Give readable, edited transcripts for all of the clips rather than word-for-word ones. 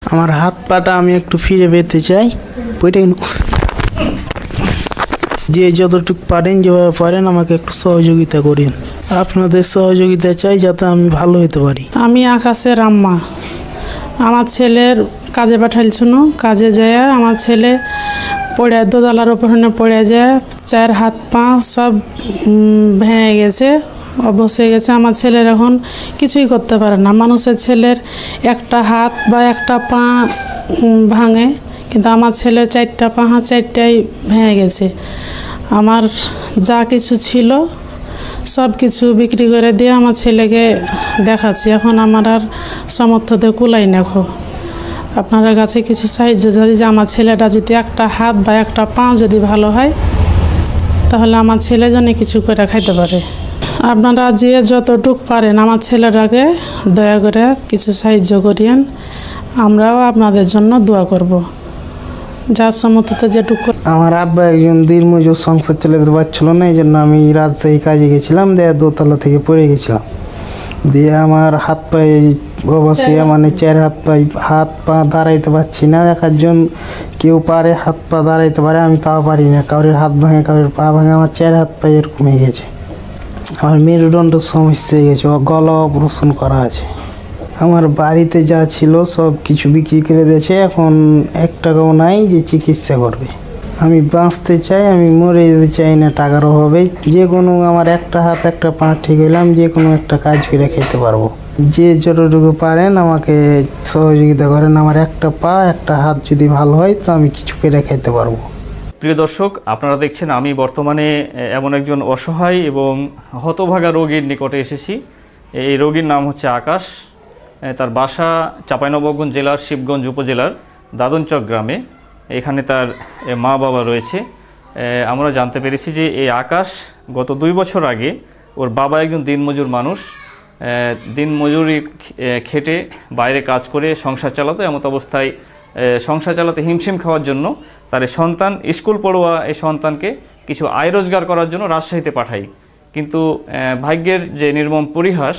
আমার হাত পাটা আমি একটু ফিরে পেতে চাই। ওইটাই যে যতটুকু পারেন, যেভাবে পারেন আমাকে একটু সহযোগিতা করেন। আপনাদের সহযোগিতা চাই যাতে আমি ভালো হতে পারি। আমি আকাশের আম্মা। আমার ছেলের কাজে পাঠাইছিল, কাজে যায় আমার ছেলে পড়ে দোতলার উপর পড়ে যায়, 4 হাত পা সব ভেঙে গেছে, অবশ্যই গেছে। আমার ছেলের এখন কিছুই করতে পারে না। মানুষের ছেলের একটা হাত বা একটা পা ভাঙে, কিন্তু আমার ছেলের 4টা পা, 4টাই ভেঙে গেছে। আমার যা কিছু ছিল সব কিছু বিক্রি করে দিয়ে আমার ছেলেকে দেখাচ্ছি। এখন আমার আর সামর্থ্যতে কুলাই নাখো। আপনার কাছে কিছু সাহায্য যদি, যে আমার ছেলেটা যদি একটা হাত বা একটা পা যদি ভালো হয়, তাহলে আমার ছেলে যেন কিছু করে খাইতে পারে। আপনারা যে যতটুকু পারেন আমার ছেলেটাকে দয়া করে কিছু সাহায্য করিয়েন। আমরাও আপনাদের জন্য দোয়া করব, যার সামর্থ্যতে যেটুকু। আমার আব্বা একজন দিনমজুর, সংসার চালাতে পারছিল না, এই জন্য আমি রাজশাহী কাজে গেছিলাম, দিয়ে দোতলা থেকে পড়ে গেছিলাম। দিয়ে আমার হাত পায়ে অবশ্যই মানে 4 হাত পা দাঁড়াইতে পারছি না। একজন কেউ পারে হাত পা দাঁড়াইতে পারে, আমি তাও পারি না। কারোর হাত ভাঙে, কারোর পা ভাঙে, আমার 4 হাত পা এরকম হয়ে গেছে। আমার মেরুদণ্ড সমস্যা হয়ে গেছে, গলা অপারেশন করা আছে। আমার বাড়িতে যা ছিল সব কিছু বিক্রি করে দিয়েছে, এখন 1 টাকাও নাই যে চিকিৎসা করবে। আমি বাঁচতে চাই, আমি মরে যেতে চাই না টাকার অভাবে। যে কোনো আমার একটা হাত একটা পা ঠিক হইলাম, যে কোনো একটা কাজ করে খেতে পারবো। যে যতটুকু পারেন আমাকে সহযোগিতা করেন। আমার একটা পা একটা হাত যদি ভালো হয় তো আমি কিছু করে খেতে পারবো। প্রিয় দর্শক, আপনারা দেখছেন আমি বর্তমানে এমন একজন অসহায় এবং হতভাগা রোগীর নিকটে এসেছি। এই রোগীর নাম হচ্ছে আকাশ। তার বাসা চাঁপাইনবাবগঞ্জ জেলার শিবগঞ্জ উপজেলার দাদনচক গ্রামে। এখানে তার মা বাবা রয়েছে। আমরা জানতে পেরেছি যে এই আকাশ গত 2 বছর আগে ওর বাবা একজন দিনমজুর মানুষ, দিনমজুরি খেটে বাইরে কাজ করে সংসার চালাতো। এমত অবস্থায় সংসার চালাতে হিমশিম খাওয়ার জন্য তার এই সন্তান, স্কুল পড়ুয়া এই সন্তানকে কিছু আয় রোজগার করার জন্য রাজশাহীতে পাঠাই। কিন্তু ভাগ্যের যে নির্মম পরিহাস,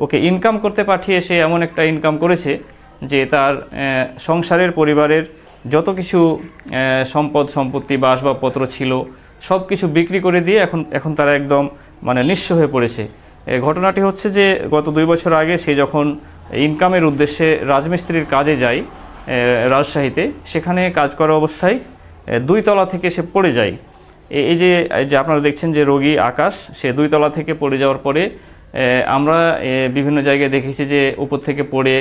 ওকে ইনকাম করতে পাঠিয়ে সে এমন একটা ইনকাম করেছে যে তার সংসারের পরিবারের যত কিছু সম্পদ সম্পত্তি বা আসবাবপত্র ছিল সব কিছু বিক্রি করে দিয়ে এখন তারা একদম মানে নিঃস্ব হয়ে পড়েছে। ঘটনাটি হচ্ছে যে গত 2 বছর আগে সে যখন ইনকামের উদ্দেশ্যে রাজমিস্ত্রির কাজে যায় রাজশাহীতে, সেখানে কাজ করা অবস্থায় 2 তলা থেকে সে পড়ে যায়। এই যে আপনারা দেখছেন যে রোগী আকাশ, সে 2 তলা থেকে পড়ে যাওয়ার পরে আমরা বিভিন্ন জায়গায় দেখেছি যে উপর থেকে পড়ে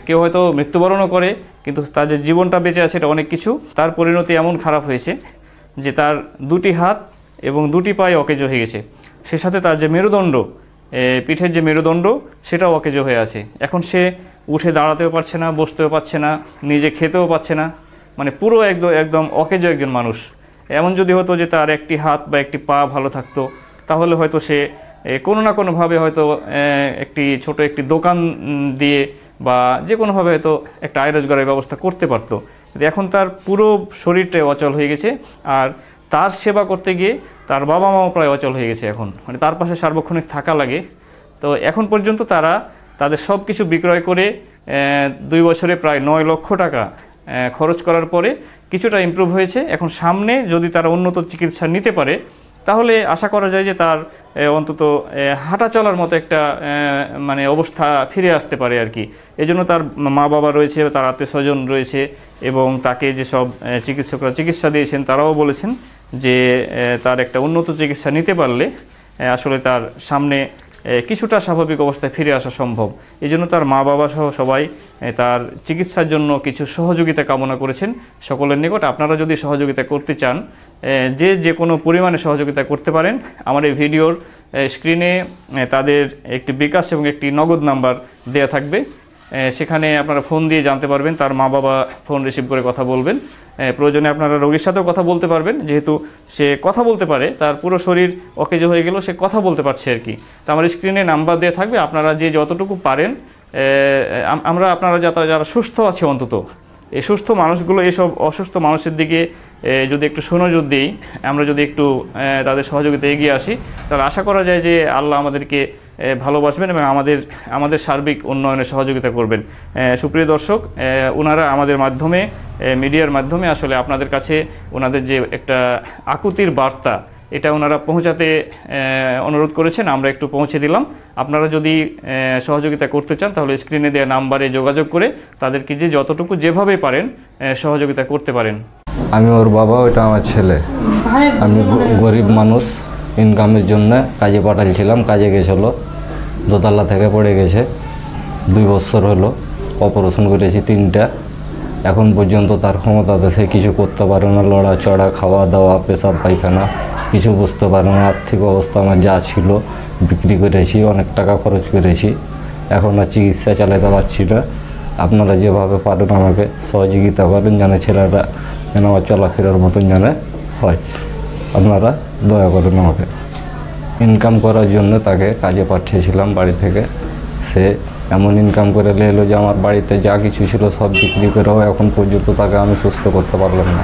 কেউ হয়তো মৃত্যুবরণও করে, কিন্তু তার যে জীবনটা বেঁচে আছে এটা অনেক কিছু। তার পরিণতি এমন খারাপ হয়েছে যে তার 2টি হাত এবং 2টি পায়ে অকেজো হয়ে গেছে। সে সাথে তার যে মেরুদণ্ড, পিঠের যে মেরুদণ্ড, সেটাও অকেজো হয়ে আছে। এখন সে উঠে দাঁড়াতেও পারছে না, বসতেও পারছে না, নিজে খেতেও পারছে না, মানে পুরো একদম অকেজো একজন মানুষ। এমন যদি হতো যে তার একটি হাত বা একটি পা ভালো থাকতো, তাহলে হয়তো সে কোনো না কোনোভাবে হয়তো ছোট একটি দোকান দিয়ে বা যে কোনোভাবে হয়তো একটা আয় রোজগারের ব্যবস্থা করতে পারতো। কিন্তু এখন তার পুরো শরীরটাই অচল হয়ে গেছে, আর তার সেবা করতে গিয়ে তার বাবা মাও প্রায় অচল হয়ে গেছে। এখন মানে তার পাশে সার্বক্ষণিক থাকা লাগে। তো এখন পর্যন্ত তারা তাদের সব কিছু বিক্রয় করে 2 বছরে প্রায় 9 লক্ষ টাকা খরচ করার পরে কিছুটা ইমপ্রুভ হয়েছে। এখন সামনে যদি তারা উন্নত চিকিৎসা নিতে পারে, তাহলে আশা করা যায় যে তার অন্তত হাঁটা চলার মতো একটা মানে অবস্থা ফিরে আসতে পারে আর কি। এই জন্য তার মা বাবা রয়েছে, তার আত্মীয় স্বজন রয়েছে, এবং তাকে যেসব চিকিৎসকরা চিকিৎসা দিয়েছেন তারাও বলেছেন যে তার একটা উন্নত চিকিৎসা নিতে পারলে আসলে তার সামনে কিছুটা স্বাভাবিক অবস্থায় ফিরে আসা সম্ভব। এই জন্য তার মা বাবা সহ সবাই তার চিকিৎসার জন্য কিছু সহযোগিতা কামনা করেছেন সকলের নিকট। আপনারা যদি সহযোগিতা করতে চান, যে কোনো পরিমাণে সহযোগিতা করতে পারেন। আমার এই ভিডিওর স্ক্রিনে তাদের একটি বিকাশ এবং একটি নগদ নাম্বার দেয়া থাকবে, সেখানে আপনারা ফোন দিয়ে জানতে পারবেন। তার মা বাবা ফোন রিসিভ করে কথা বলবেন। প্রয়োজনে আপনারা রোগীর সাথেও কথা বলতে পারবেন, যেহেতু সে কথা বলতে পারে, তার পুরো শরীর অকেজো হয়ে গেলেও সে কথা বলতে পারছে আর কি। তো আমার স্ক্রিনে নাম্বার দেওয়া থাকবে, আপনারা যে যতটুকু পারেন, আপনারা যারা সুস্থ আছে, অন্তত এই সুস্থ মানুষগুলো, এইসব অসুস্থ মানুষের দিকে যদি একটু সুনজর দিই, আমরা যদি একটু তাদের সহযোগিতা এগিয়ে আসি, তাহলে আশা করা যায় যে আল্লাহ আমাদেরকে ভালোবাসবেন এবং আমাদের সার্বিক উন্নয়নে সহযোগিতা করবেন। সুপ্রিয় দর্শক, ওনারা আমাদের মাধ্যমে, মিডিয়ার মাধ্যমে আসলে আপনাদের কাছে ওনাদের যে একটা আকুতির বার্তা, এটা ওনারা পৌঁছাতে অনুরোধ করেছেন, আমরা একটু পৌঁছে দিলাম। আপনারা যদি সহযোগিতা করতে চান তাহলে স্ক্রিনে দেওয়া নাম্বারে যোগাযোগ করে তাদেরকে যতটুকু যেভাবে পারেন সহযোগিতা করতে পারেন। আমি ওর বাবা, ওটা আমার ছেলে। আমি গরিব মানুষ, ইনকামের জন্য কাজে পাঠাচ্ছিলাম, কাজে গেছিলো, দোতলা থেকে পড়ে গেছে, 2 বছর হলো, অপারেশন করেছি 3টা। এখন পর্যন্ত তার ক্ষমতাতে সে কিছু করতে পারে না, লড়াচড়া, খাওয়া দাওয়া, পেশাব পায়খানা কিছু বুঝতে পারে না। আর্থিক অবস্থা আমার যা ছিল বিক্রি করেছি, অনেক টাকা খরচ করেছি, এখন আর চিকিৎসা চালাতে পারছি না। আপনারা যেভাবে পারেন আমাকে সহযোগিতা করেন, যেন ছেলেটা যেন আমার চলাফেরার মতন যেন হয়। আপনারা দয়া করেন আমাকে। ইনকাম করার জন্য তাকে কাজে পাঠিয়েছিলাম বাড়ি থেকে, সে এমন ইনকাম করে এলো যে আমার বাড়িতে যা কিছু ছিল সব বিক্রি করেও এখন পর্যন্ত তাকে আমি সুস্থ করতে পারলাম না।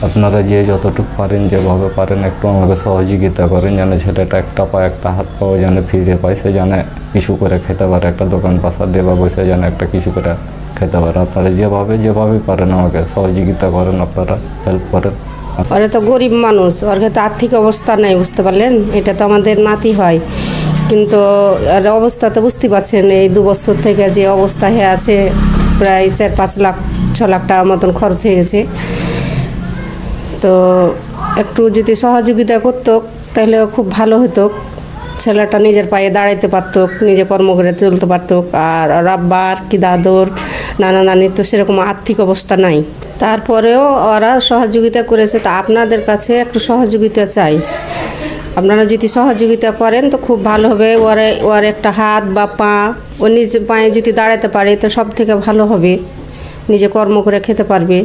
আপনারা যতটুকু পারেন, যেভাবে পারেন একটু আমাকে সহযোগিতা করেন, যেন ছেলেটা একটা পা একটা হাত পাও যেন ফিরে পায়, সে যেন কিছু করে খেতে পারে, একটা দোকান পাশা দেবা বসে যেন একটা কিছু করে খেতে পারে। আপনারা যেভাবে পারেন আমাকে সহযোগিতা করেন, আপনারা হেল্প করেন। ওরা তো গরিব মানুষ, ওর তো আর্থিক অবস্থা নেই, বুঝতে পারলেন? এটা তো আমাদের নাতি হয়, কিন্তু আর অবস্থা তো বুঝতে পারছেন, এই 2 বছর থেকে যে অবস্থা হয়ে আছে, প্রায় 4-5 লাখ 6 লাখ টাকা মতন খরচ হয়ে গেছে। তো একটু যদি সহযোগিতা করতো তাহলে খুব ভালো হতো, ছেলেটা নিজের পায়ে দাঁড়াইতে পারত, নিজে কর্ম করে চলতে পারত। আর আব্বার কি দাদুর নানা নানির তো সেরকম আর্থিক অবস্থা নাই, তারপরেও ওরা সহযোগিতা করেছে। তা আপনাদের কাছে একটু সহযোগিতা চাই, আপনারা যদি সহযোগিতা করেন তো খুব ভালো হবে। ওর একটা হাত বা পা, ও নিজের পায়ে যদি দাঁড়াতে পারে তো সব থেকে ভালো হবে, নিজে কর্ম করে খেতে পারবে।